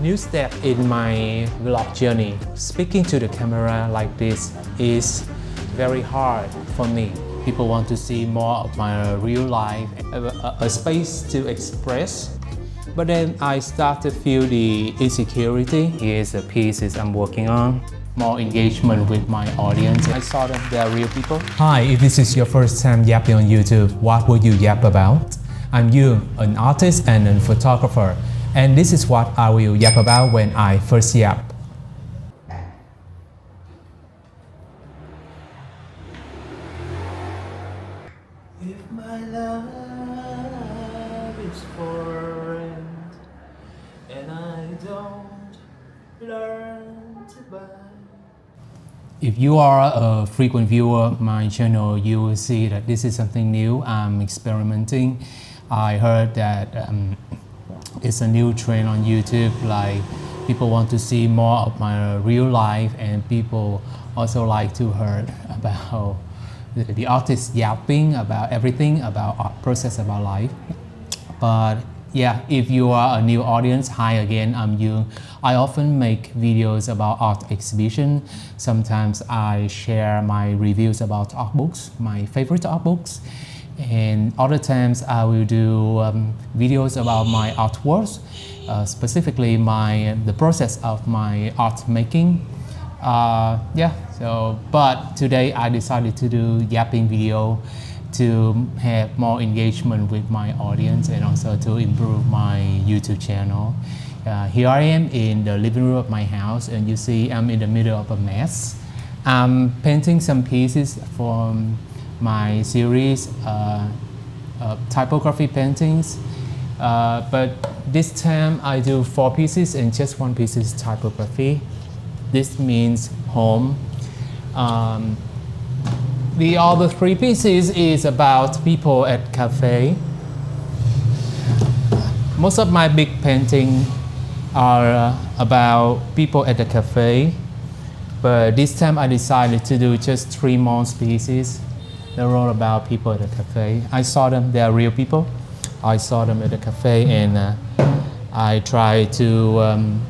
new step in my vlog journey. Speaking to the camera like this is very hard for me. People want to see more of my real life, a space to express. But then I start to feel the insecurity. Here's the pieces I'm working on. More engagement with my audience. I saw that they're real people. Hi, if this is your first time yapping on YouTube, what will you yap about? I'm Yu, an artist and a photographer. And this is what I will yap about when I first yap. If my love is foreign and I don't learn to buy. If you are a frequent viewer of my channel, you will see that this is something new. I'm experimenting. I heard that it's a new trend on YouTube, like people want to see more of my real life, and people also like to hear about the artist yapping about everything, about art process, about life. But yeah, if you are a new audience, hi again, I'm Yu. I often make videos about art exhibition. Sometimes I share my reviews about art books, my favorite art books. And other times I will do videos about my artworks, specifically the process of my art making. But today I decided to do yapping video to have more engagement with my audience and also to improve my YouTube channel. Here I am in the living room of my house, and you see I'm in the middle of a mess. I'm painting some pieces from my series typography paintings, but this time I do 4 pieces and just 1 piece is typography. This means home. The other 3 pieces is about people at cafe. Most of my big paintings are about people at the cafe, but this time I decided to do just 3 more pieces. They're all about people at the cafe. I saw them, they're real people. I saw them at the cafe, and I try to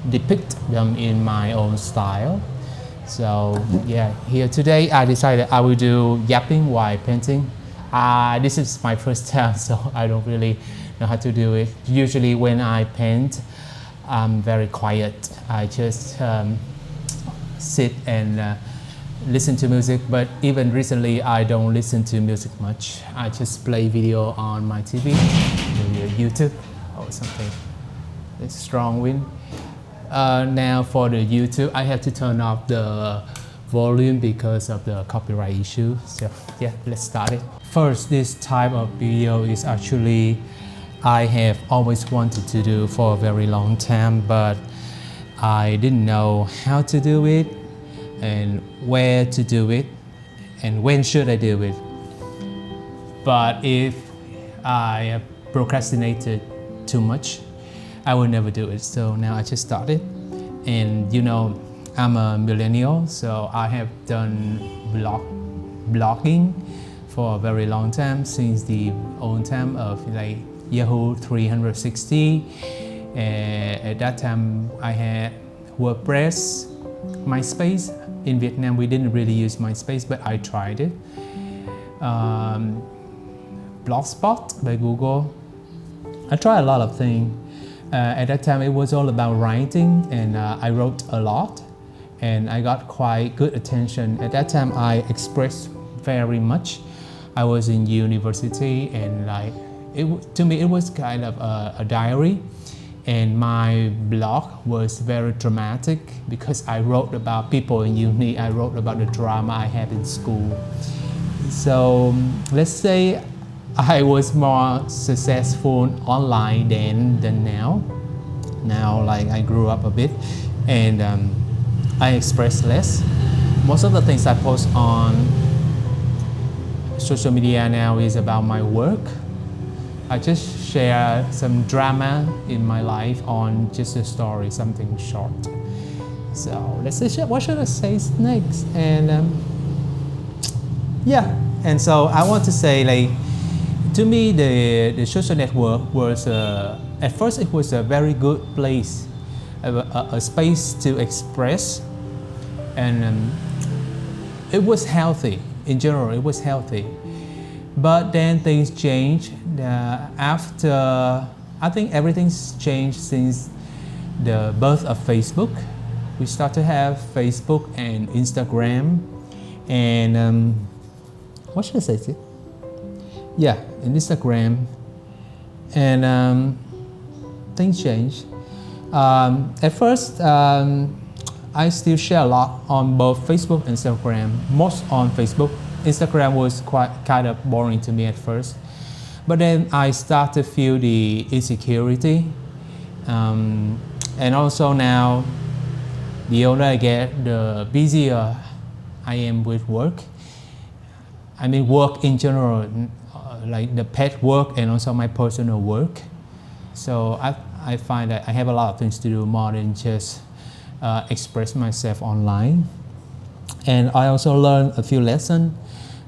depict them in my own style. So yeah, here today I decided I will do yapping while painting. This is my first time, so I don't really know how to do it. Usually when I paint, I'm very quiet. I just sit and listen to music, but even recently I don't listen to music much. I just play video on my TV, maybe YouTube or something. It's strong wind. Now for the YouTube, I have to turn off the volume because of the copyright issue. So yeah, let's start it. First, this type of video is actually I have always wanted to do for a very long time, but I didn't know how to do it and where to do it and when should I do it. But if I procrastinated too much, I will never do it. So now I just started, and you know, I'm a millennial, so I have done blogging for a very long time, since the old time of like Yahoo 360. At that time I had WordPress, MySpace. In Vietnam we didn't really use MySpace, but I tried it. Blogspot by Google. I tried a lot of things. At that time it was all about writing, and I wrote a lot and I got quite good attention. At that time I expressed very much. I was in university, and like to me it was kind of a diary. And my blog was very dramatic because I wrote about people in uni. I wrote about the drama I had in school. So let's say I was more successful online than now. Now, like, I grew up a bit, and I express less. Most of the things I post on social media now is about my work. I just share some drama in my life on just a story, something short. So let's see, what should I say next? And yeah, and so I want to say, like, to me the social network was at first it was a very good place a space to express, and it was healthy. In general, it was healthy. But then things changed after. I think everything's changed since the birth of Facebook. We start to have Facebook and Instagram, and what should I say? Yeah, and Instagram, and things changed. At first, I still share a lot on both Facebook and Instagram. Most on Facebook. Instagram was kind of boring to me at first, but then I start to feel the insecurity, and also now, the older I get, the busier I am with work. I mean work in general, like the pet work and also my personal work. So I find that I have a lot of things to do more than just express myself online. And I also learned a few lessons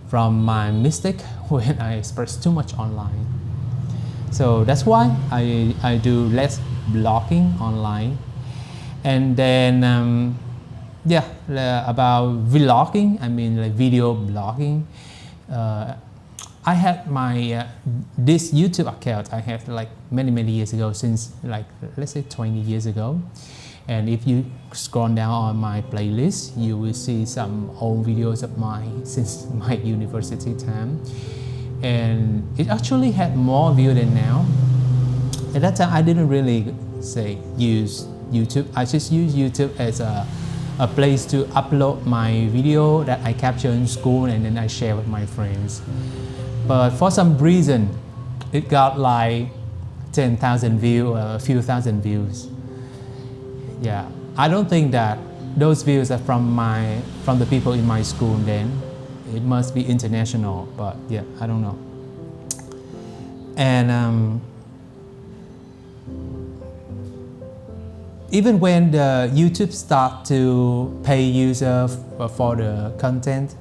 from my mistake when I express too much online. So that's why I do less blogging online. And then about vlogging, I mean like video blogging. I had my this YouTube account I had like many years ago, since like let's say 20 years ago. And if you scroll down on my playlist, you will see some old videos of mine since my university time. And it actually had more views than now. At that time, I didn't really use YouTube. I just use YouTube as a place to upload my video that I capture in school and then I share with my friends. But for some reason, it got like 10,000 views, a few thousand views. Yeah, I don't think that those views are from the people in my school then. It must be international, but yeah, I don't know. And even when the YouTube start to pay user for the content,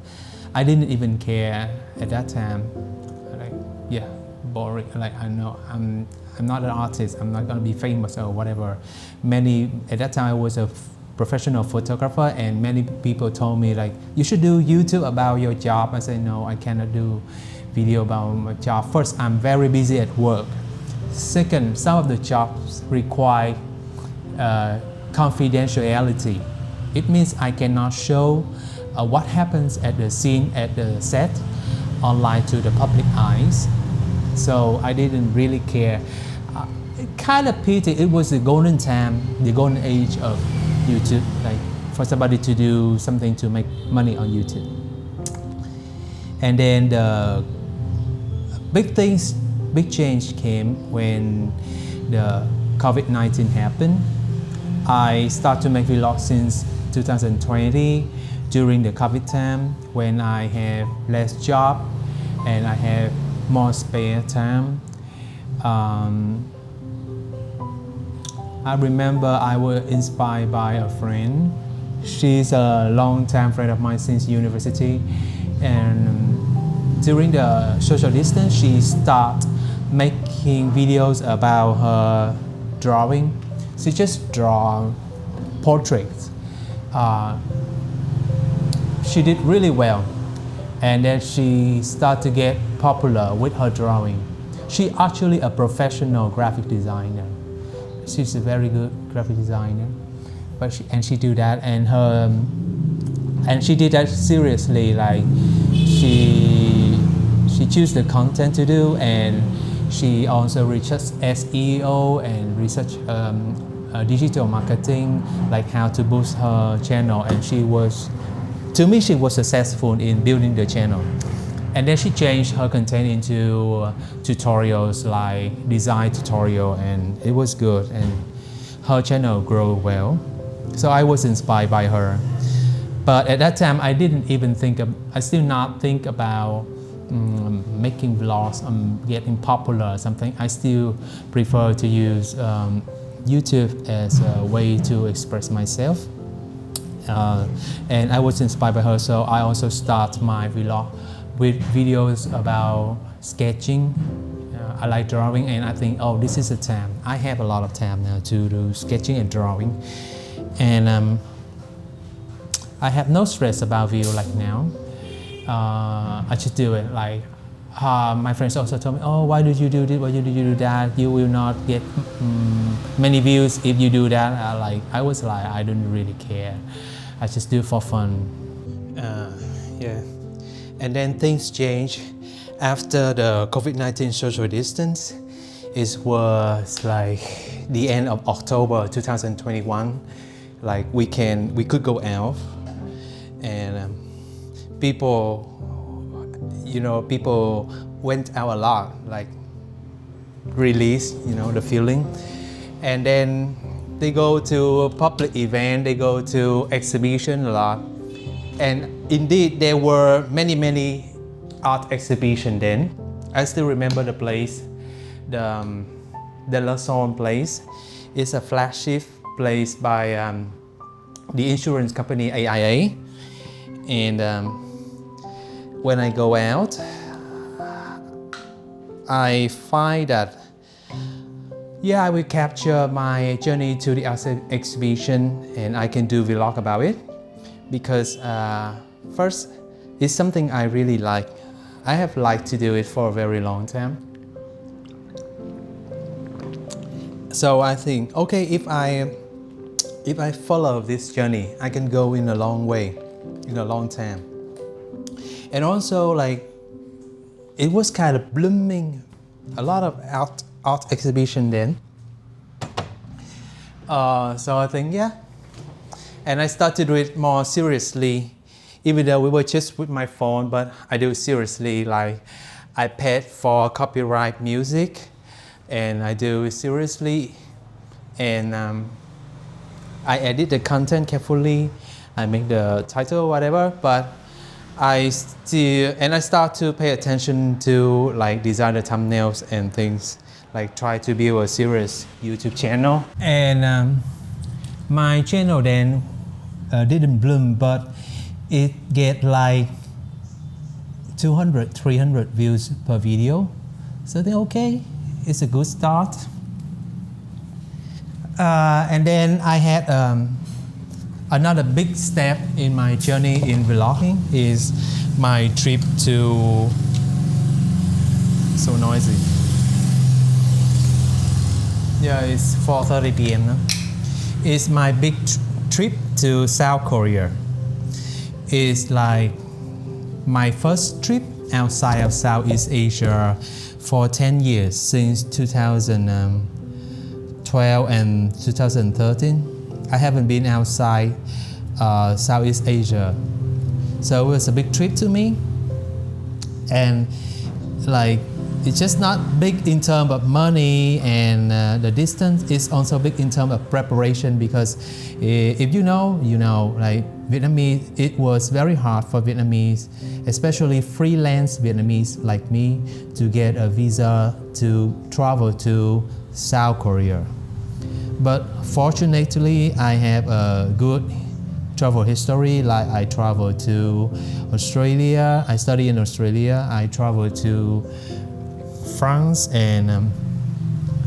I didn't even care at that time. Like, yeah, boring. Like I know I'm not an artist. I'm not gonna be famous or whatever. At that time I was a professional photographer, and many people told me like you should do YouTube about your job. I said no, I cannot do video about my job. First, I'm very busy at work. Second, some of the jobs require confidentiality. It means I cannot show what happens at the scene, at the set, online to the public eyes. So I didn't really care. Kind of pity. It was the golden time, the golden age of YouTube, like for somebody to do something to make money on YouTube. And then the big change came when the COVID-19 happened. I started to make vlogs since 2020 during the COVID time, when I have less job and I have more spare time. I remember I was inspired by a friend. She's a long-time friend of mine since university, and during the social distance, she started making videos about her drawing. She just draw portraits. She did really well, and then she started to get popular with her drawing. She's actually a professional graphic designer. She's a very good graphic designer, she do that, and she did that seriously. Like she choose the content to do, and she also researched SEO and research digital marketing, like how to boost her channel. And she was successful in building the channel. And then she changed her content into tutorials, like design tutorial, and it was good, and her channel grew well. So I was inspired by her. But at that time, I still not think about making vlogs, getting popular or something. I still prefer to use YouTube as a way to express myself. And I was inspired by her, so I also start my vlog with videos about sketching. I like drawing, and I think, oh, this is the time. I have a lot of time now to do sketching and drawing, and I have no stress about view like now. I just do it. Like my friends also told me, oh, why did you do this? Why did you do that? You will not get many views if you do that. I was like, I don't really care. I just do it for fun. Yeah, and then things change after the COVID-19 social distance. It was like the end of October 2021. Like we could go out, and people went out a lot, like release, the feeling. And then they go to a public event, they go to exhibition a lot. And indeed, there were many art exhibition then. I still remember the place, the Lausanne place. It's a flagship place by the insurance company AIA. And when I go out, I find that, yeah, I will capture my journey to the art exhibition, and I can do vlog about it. Because first, it's something I really like. I have liked to do it for a very long time. So I think, okay, if I follow this journey, I can go in a long way, in a long time. And also, like, it was kind of blooming, a lot of art exhibition then. So I think, yeah. And I started to do it more seriously, even though we were just with my phone, but I do it seriously. Like, I paid for copyright music, and I do it seriously. And I edit the content carefully. I make the title, whatever, but I start to pay attention to like design the thumbnails and things, like try to build a serious YouTube channel. And my channel then didn't bloom, but it get like 200, 300 views per video. So then, okay, it's a good start. And then I had another big step in my journey in vlogging is my trip to, so noisy. Yeah, it's 4:30 p.m. now. It's my big trip to South Korea. It's like my first trip outside of Southeast Asia for 10 years, since 2012 and 2013. I haven't been outside Southeast Asia. So it was a big trip to me. And like, it's just not big in terms of money and the distance. It's also big in terms of preparation, because if you know, like Vietnamese, it was very hard for Vietnamese, especially freelance Vietnamese like me, to get a visa to travel to South Korea. But fortunately, I have a good travel history. Like, I traveled to Australia, I studied in Australia, I traveled to France and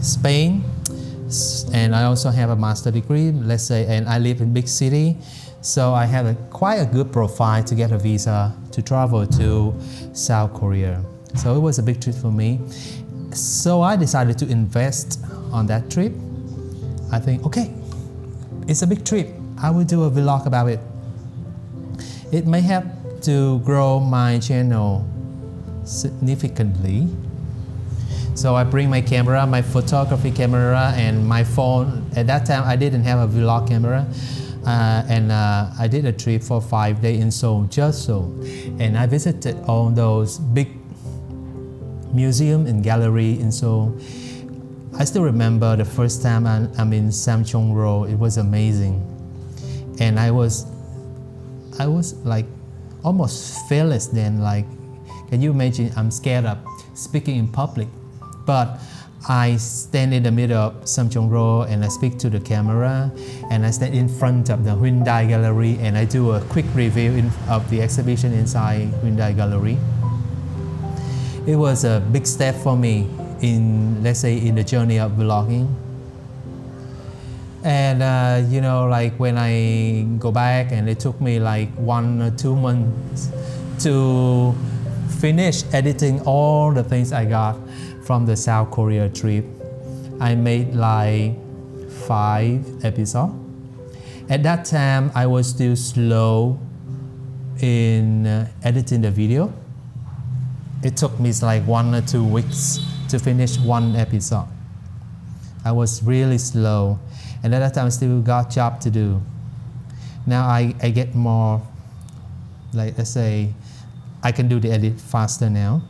Spain, and I also have a master degree, let's say, and I live in big city. So I have quite a good profile to get a visa to travel to South Korea. So it was a big trip for me. So I decided to invest on that trip. I think, okay, it's a big trip. I will do a vlog about it. It may have to grow my channel significantly. So I bring my camera, my photography camera, and my phone. At that time, I didn't have a vlog camera. And I did a trip for 5 days in Seoul, just Seoul. And I visited all those big museum and gallery in Seoul. I still remember the first time I'm in Samcheong Road. It was amazing. And I was like almost fearless then. Like, can you imagine? I'm scared of speaking in public. But I stand in the middle of Samcheong Road and I speak to the camera, and I stand in front of the Hyundai Gallery and I do a quick review of the exhibition inside Hyundai Gallery. It was a big step for me, in, let's say, in the journey of vlogging. And you know, like when I go back, and it took me like 1 or 2 months to finish editing all the things I got from the South Korea trip. I made like 5 episodes. At that time, I was still slow in editing the video. It took me like 1 or 2 weeks to finish 1 episode. I was really slow, and at that time I still got job to do. Now I get more, like, let's say, I can do the edit faster now.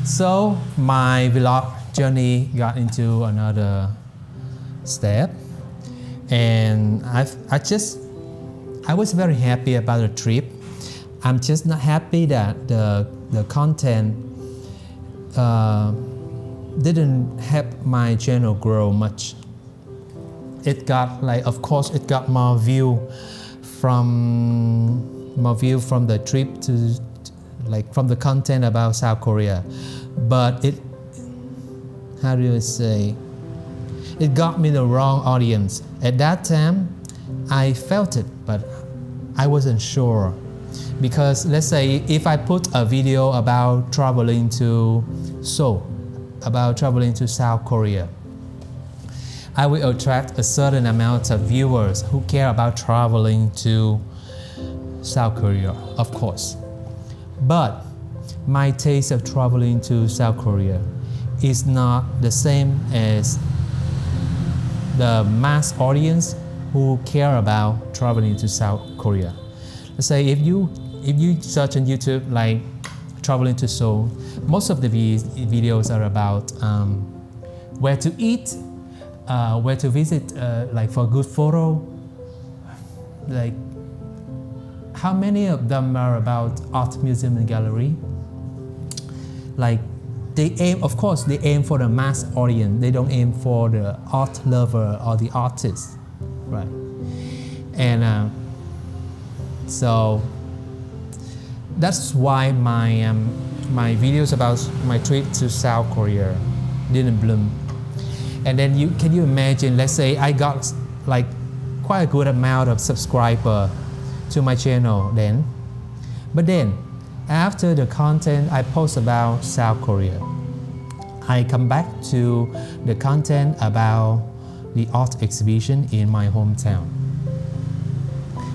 So my vlog journey got into another step, and I was very happy about the trip. I'm just not happy that the content didn't help my channel grow much. It got, like, of course, it got more view from the trip to, like, from the content about South Korea, but it, how do I say, it got me the wrong audience. At that time, I felt it, but I wasn't sure. Because let's say if I put a video about traveling to Seoul, about traveling to South Korea, I will attract a certain amount of viewers who care about traveling to South Korea, of course. But my taste of traveling to South Korea is not the same as the mass audience who care about traveling to South Korea. Let's say if you search on YouTube like traveling to Seoul, most of the videos are about where to eat, where to visit, like for good photo. Like, how many of them are about art museum and gallery? Like, they aim, of course, they aim for the mass audience. They don't aim for the art lover or the artist, right? And so that's why my videos about my trip to South Korea didn't bloom. And then can you imagine, let's say I got like quite a good amount of subscriber to my channel then. But then after the content I post about South Korea, I come back to the content about the art exhibition in my hometown.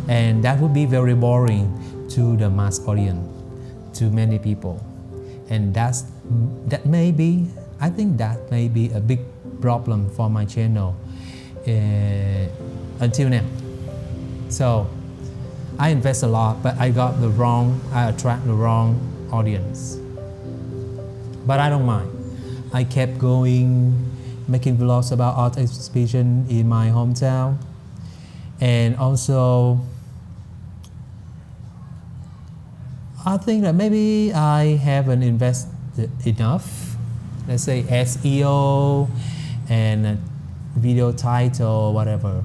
And that would be very boring to the mass audience, to many people. And that may be, I think that may be a big problem for my channel until now. So I invest a lot, but I attract the wrong audience. But I don't mind. I kept going, making vlogs about art exhibition in my hometown. And also, I think that maybe I haven't invested enough, let's say SEO and video title, whatever.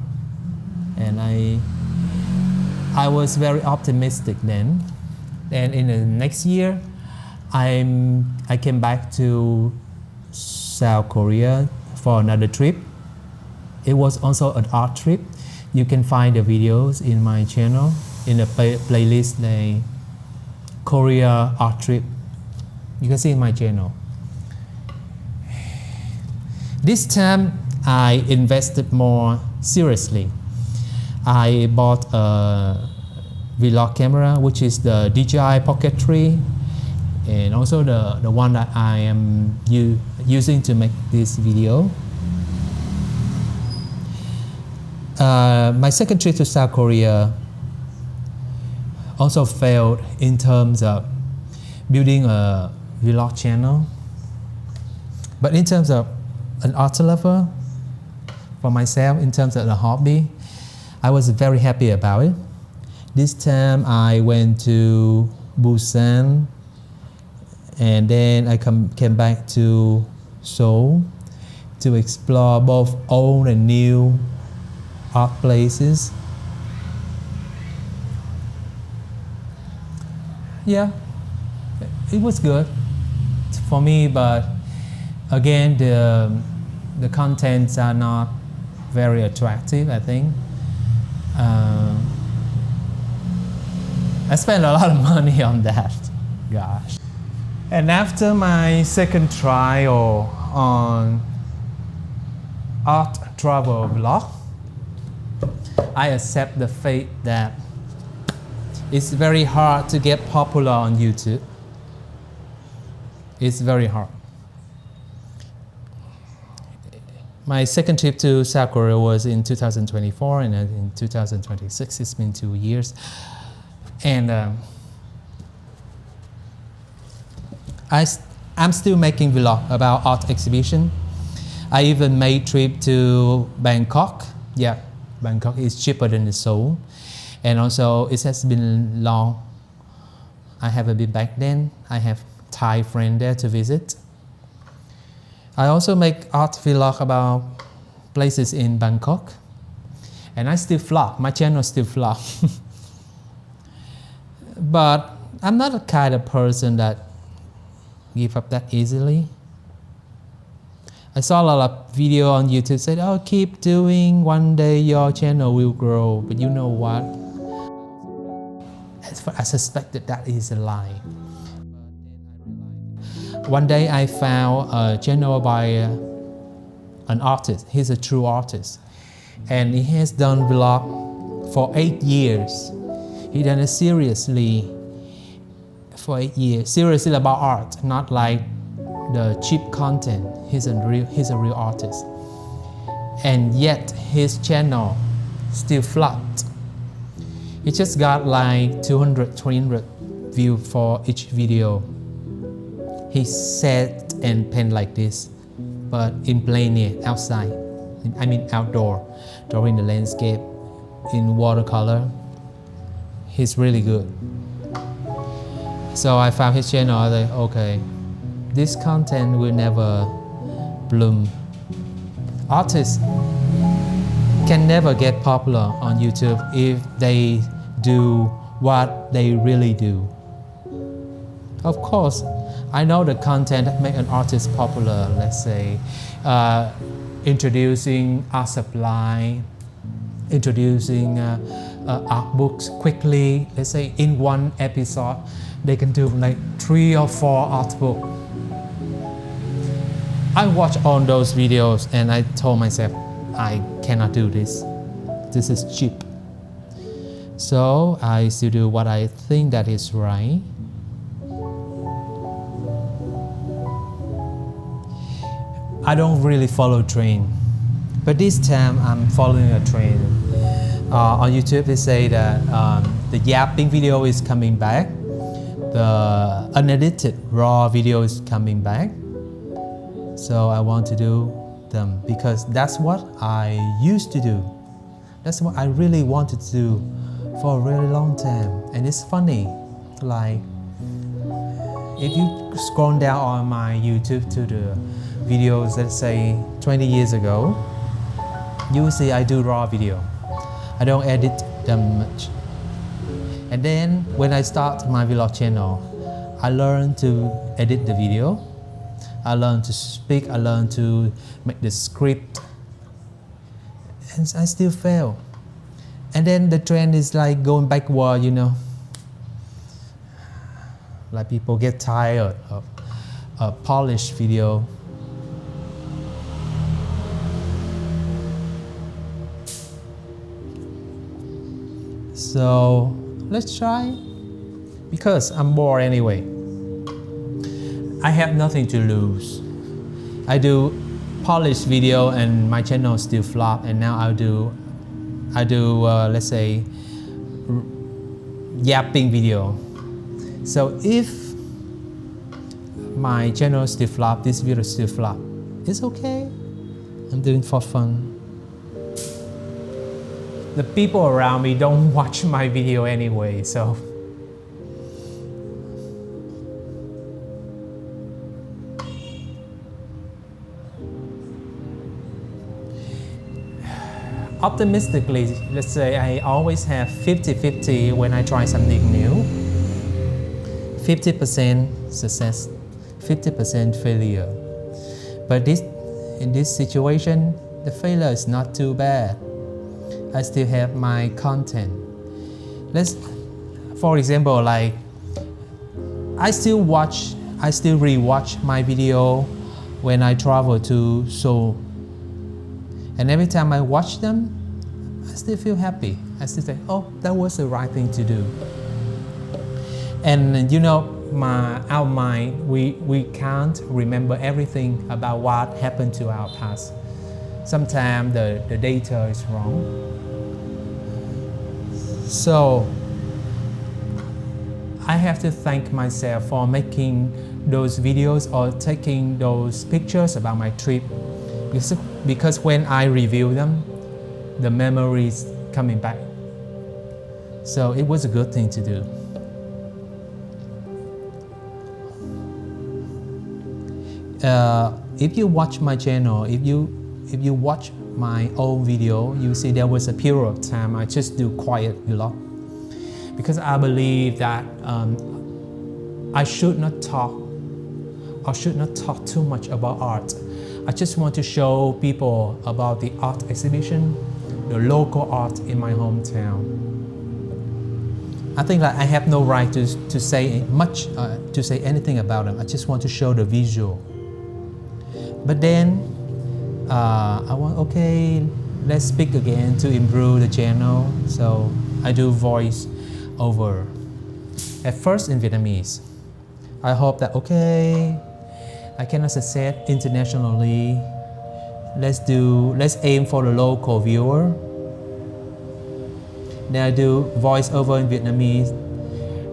And I was very optimistic then. And in the next year, I came back to South Korea for another trip. It was also an art trip. You can find the videos in my channel in the playlist named Korea Art Trip. You can see in my channel. This time I invested more seriously. I bought a vlog camera, which is the DJI Pocket 3, and also the one that I am using to make this video. My second trip to South Korea also failed in terms of building a vlog channel. But in terms of an art lover, for myself, in terms of the hobby, I was very happy about it. This time I went to Busan, and then I came back to Seoul to explore both old and new art places. Yeah, it was good for me, but again, the contents are not very attractive, I think. I spent a lot of money on that, gosh. And after my second trial on art travel vlog, I accept the fate that it's very hard to get popular on YouTube. It's very hard. My second trip to South Korea was in 2024, and in 2026, it's been 2 years. And I'm still making vlog about art exhibition. I even made trip to Bangkok. Yeah, Bangkok is cheaper than Seoul. And also it has been long. I haven't been back then. I have Thai friend there to visit. I also make art vlog about places in Bangkok. And I still vlog, my channel still vlog. But I'm not the kind of person that give up that easily. I saw a lot of video on YouTube said, oh, keep doing, one day your channel will grow. But you know what? I suspected that is a lie. One day I found a channel by an artist. He's a true artist. And he has done vlog for 8 years. He done it seriously for 8 years. Seriously about art, not like the cheap content. He's a real artist. And yet his channel still flat. He just got like 200, 300 views for each video. He set and paint like this, but in plain air, outside. I mean outdoor, drawing the landscape in watercolor. He's really good. So I found his channel. I was like, okay, this content will never bloom. Artists can never get popular on YouTube if they do what they really do. Of course, I know the content that make an artist popular, let's say, introducing art supply, introducing art books quickly. Let's say in one episode, they can do like 3 or 4 art books. I watched all those videos and I told myself, I cannot do this. This is cheap. So I still do what I think that is right. I don't really follow trend, but this time I'm following a trend. On YouTube they say that the yapping video is coming back. The unedited raw video is coming back. So I want to do them because that's what I used to do. That's what I really wanted to do for a really long time. And it's funny, like if you scroll down on my YouTube to the videos, let's say 20 years ago, you will see I do raw video. I don't edit them much. And then when I start my vlog channel, I learned to edit the video. I learned to speak, I learned to make the script, and I still fail. And then the trend is like going backward, you know. Like people get tired of a polished video. So let's try, because I'm bored anyway. I have nothing to lose. I do polished video and my channel still flop, and now I do let's say yapping video. So if my channel still flop, this video still flop, it's okay. I'm doing it for fun. The people around me don't watch my video anyway, so optimistically, let's say I always have 50-50 when I try something new. 50% success, 50% failure. But in this situation, the failure is not too bad. I still have my content. For example, like I still rewatch my video when I travel to Seoul. And every time I watch them, I still feel happy. I still say, oh, that was the right thing to do. And you know, our mind, we can't remember everything about what happened to our past. Sometimes the data is wrong. So I have to thank myself for making those videos or taking those pictures about my trip. Because when I review them, the memories coming back. So it was a good thing to do. If you watch my channel, if you watch my old video, you see there was a period of time I just do quiet vlog, because I believe that I should not talk too much about art. I just want to show people about the art exhibition, the local art in my hometown. I think that I have no right to say anything about them. I just want to show the visual. But then okay, let's speak again to improve the channel. So I do voice over. At first in Vietnamese. I hope that okay, I cannot succeed internationally. Let's aim for the local viewer. Then I do voice over in Vietnamese,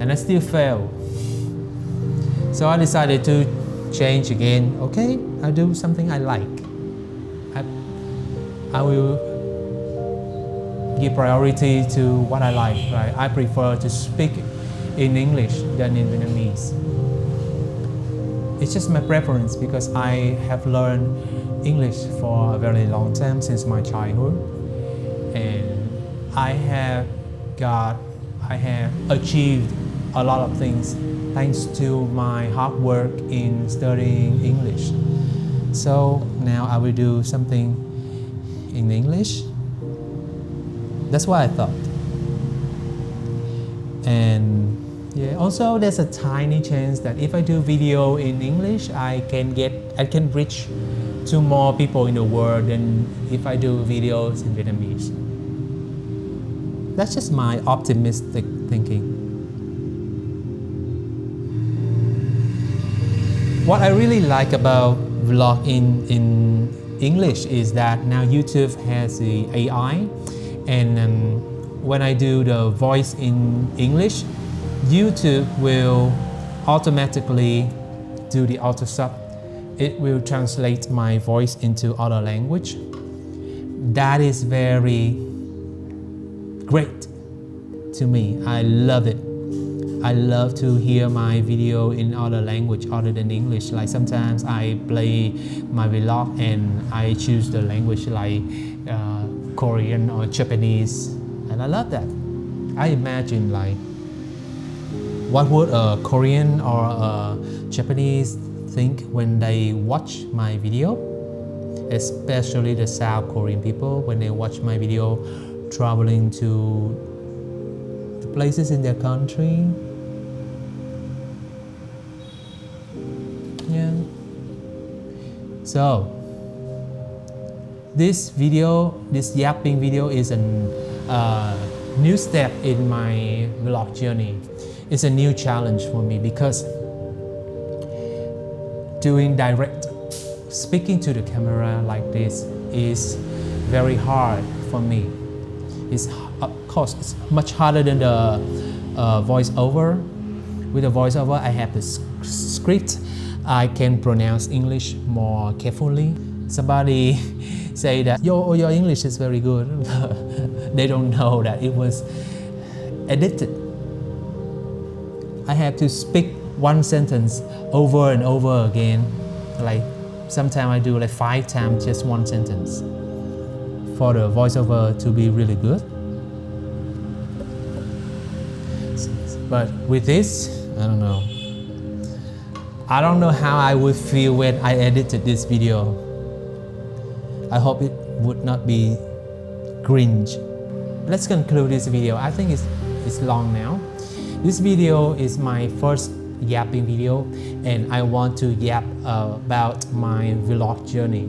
and I still fail. So I decided to change again. Okay, I do something I like. I will give priority to what I like. Right? I prefer to speak in English than in Vietnamese. It's just my preference because I have learned English for a very long time since my childhood, and I have achieved a lot of things thanks to my hard work in studying English. So now I will do something in English. That's what I thought. And yeah, also there's a tiny chance that if I do video in English, I can reach to more people in the world than if I do videos in Vietnamese. That's just my optimistic thinking. What I really like about vlog in English is that now YouTube has the AI, and when I do the voice in English, YouTube will automatically do the auto sub. It will translate my voice into other language. That is very great to me. I love it. I love to hear my video in other language other than English. Like sometimes I play my vlog and I choose the language like Korean or Japanese, and I love that. I imagine like what would a Korean or a Japanese think when they watch my video, especially the South Korean people when they watch my video traveling to the places in their country. Yeah. So this yapping video is a new step in my vlog journey. It's a new challenge for me because doing direct speaking to the camera like this is very hard for me. It's, of course, it's much harder than the voiceover. With the voiceover, I have the script. I can pronounce English more carefully. Somebody say that your English is very good. They don't know that it was edited. I have to speak one sentence over and over again. Like sometimes I do like 5 times just one sentence for the voiceover to be really good. But with this, I don't know. I don't know how I would feel when I edited this video. I hope it would not be cringe. Let's conclude this video. I think it's long now. This video is my first yapping video, and I want to yap about my vlog journey.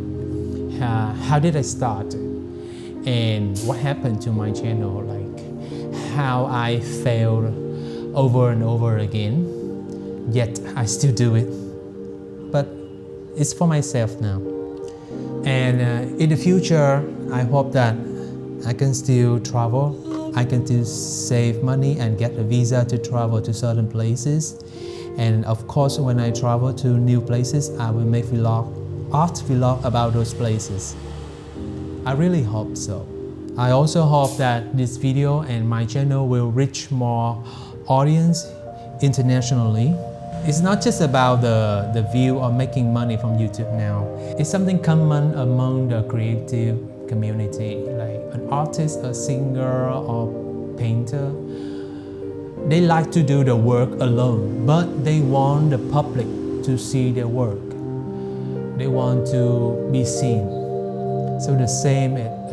How did I start? And what happened to my channel? Like how I failed over and over again, yet I still do it. But it's for myself now. And in the future, I hope that I can still travel. I can still save money and get a visa to travel to certain places. And of course, when I travel to new places, I will make art vlog about those places. I really hope so. I also hope that this video and my channel will reach more audience internationally. It's not just about the view or making money from YouTube now. It's something common among the creative community, like an artist, a singer, or painter. They like to do the work alone, but they want the public to see their work. They want to be seen. So the same at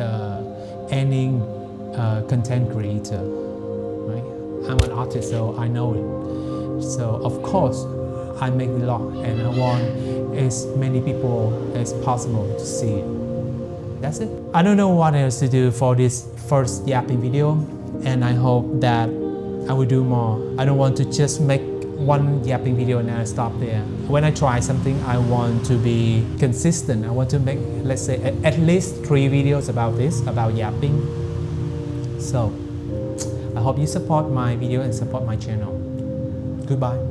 any content creator, right? I'm an artist, so I know it. So of course, I make vlog and I want as many people as possible to see it. That's it. I don't know what else to do for this first yapping video, and I hope that I will do more. I don't want to just make one yapping video and then I stop there. When I try something, I want to be consistent. I want to make, let's say, at least 3 videos about this, about yapping. So, I hope you support my video and support my channel. Goodbye.